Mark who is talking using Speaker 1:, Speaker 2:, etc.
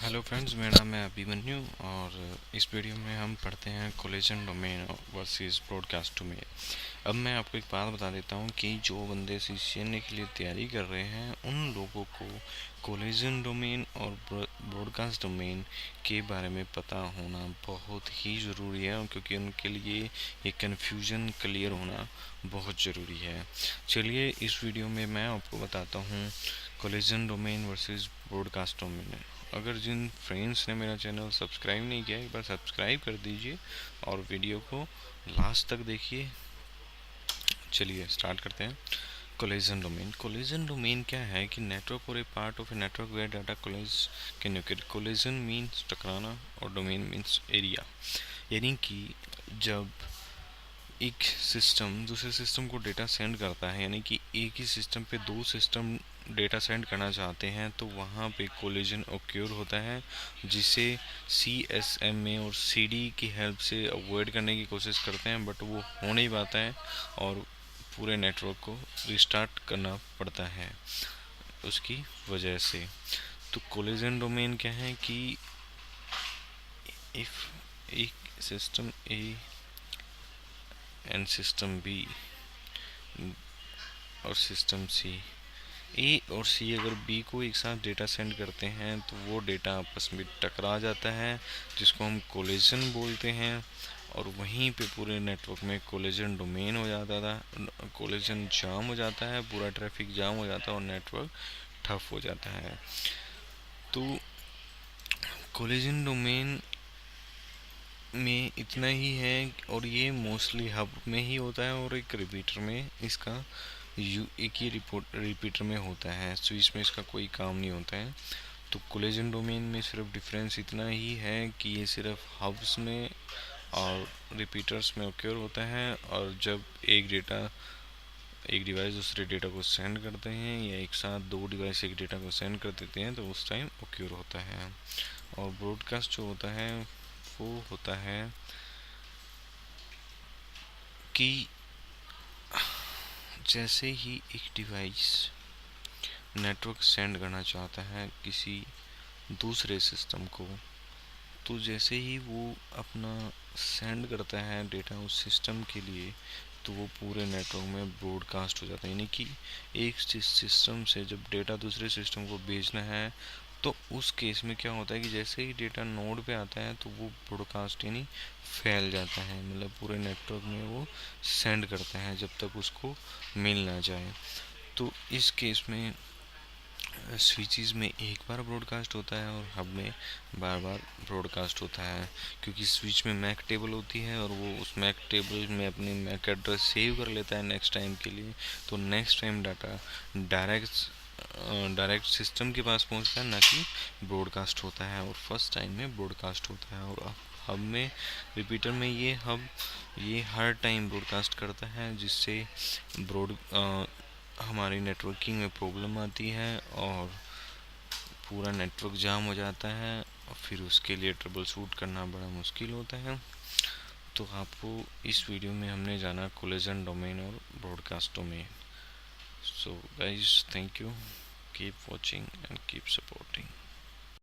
Speaker 1: Hello friends, मेरा नाम है अभिमन्यु और इस वीडियो में हम पढ़ते हैं collision domain versus broadcast domain. अब मैं आपको एक बात बता देता हूँ कि जो बंदे CCNA के लिए तैयारी कर रहे हैं उन लोगों को कोलिजन डोमेन और ब्रॉडकास्ट डोमेन के बारे में पता होना बहुत ही ज़रूरी है, क्योंकि उनके लिए ये कन्फ्यूज़न क्लियर होना बहुत ज़रूरी है। चलिए इस वीडियो में मैं आपको बताता हूँ collision domain versus broadcast domain. अगर जिन फ्रेंड्स ने मेरा चैनल सब्सक्राइब नहीं किया, एक बार सब्सक्राइब कर दीजिए और वीडियो को लास्ट तक देखिए। चलिए स्टार्ट करते हैं। कोलिजन डोमेन क्या है कि नेटवर्क और a part of a network where data can occur. Collision means टकराना और डोमेन मीन्स एरिया, यानी कि जब एक सिस्टम दूसरे सिस्टम को डेटा सेंड करता है, यानी कि एक ही सिस्टम पे दो सिस्टम डेटा सेंड करना चाहते हैं, तो वहाँ पे कोलिजन ऑक्योर होता है, जिसे CSMA और CD की हेल्प से अवॉइड करने की कोशिश करते हैं, बट वो हो नहीं पाता है और पूरे नेटवर्क को रिस्टार्ट करना पड़ता है उसकी वजह से। तो कोलिजन डोमेन क्या है कि इफ एक system A and system B और सिस्टम A और C अगर B को एक साथ डेटा सेंड करते हैं तो वो डेटा आपस में टकरा जाता है, जिसको हम कोलिजन बोलते हैं, और वहीं पे पूरे नेटवर्क में कोलिजन डोमेन हो जाता था, कोलिजन जाम हो जाता है, पूरा ट्रैफिक जाम हो जाता है और नेटवर्क ठप हो जाता है। तो कोलिजन डोमेन में इतना ही है, और ये मोस्टली हब में ही होता है और एक रिपीटर में इसका एक ही रिपीटर में होता है, स्विच में इसका कोई काम नहीं होता है। तो कोलिजन डोमेन में सिर्फ डिफरेंस इतना ही है कि ये सिर्फ हब्स में और रिपीटर्स में ऑक्योर होता है, और जब एक डिवाइस दूसरे डेटा को सेंड करते हैं या एक साथ दो डिवाइस एक डेटा को सेंड कर देते हैं तो उस टाइम ऑक्योर होता है। और ब्रॉडकास्ट जो होता है वो होता है कि जैसे ही एक डिवाइस नेटवर्क सेंड करना चाहता है किसी दूसरे सिस्टम को, तो जैसे ही वो अपना सेंड करता है डेटा उस सिस्टम के लिए, तो वो पूरे नेटवर्क में ब्रॉडकास्ट हो जाता है। यानी कि एक सिस्टम से जब डेटा दूसरे सिस्टम को भेजना है, तो उस केस में क्या होता है कि जैसे ही डेटा नोड पे आता है तो वो ब्रॉडकास्ट यानी फैल जाता है, मतलब पूरे नेटवर्क में वो सेंड करता है जब तक उसको मिल ना जाए। तो इस केस में स्विचेस में एक बार ब्रॉडकास्ट होता है और हब में बार बार ब्रॉडकास्ट होता है, क्योंकि स्विच में मैक टेबल होती है और वो उस मैक टेबल में अपनी मैक एड्रेस सेव कर लेता है नेक्स्ट टाइम के लिए। तो next time data direct system के पास पहुंचता है, ना कि ब्रॉडकास्ट होता है, और फर्स्ट टाइम में ब्रॉडकास्ट होता है। और हब में रिपीटर में ये हर टाइम ब्रॉडकास्ट करता है, जिससे हमारी नेटवर्किंग में प्रॉब्लम आती है और पूरा नेटवर्क जाम हो जाता है, और फिर उसके लिए ट्रबल शूट करना बड़ा मुश्किल होता है। तो आपको इस वीडियो में हमने जाना कोलिजन डोमेन और broadcast domain. So guys, thank you, keep watching and keep supporting.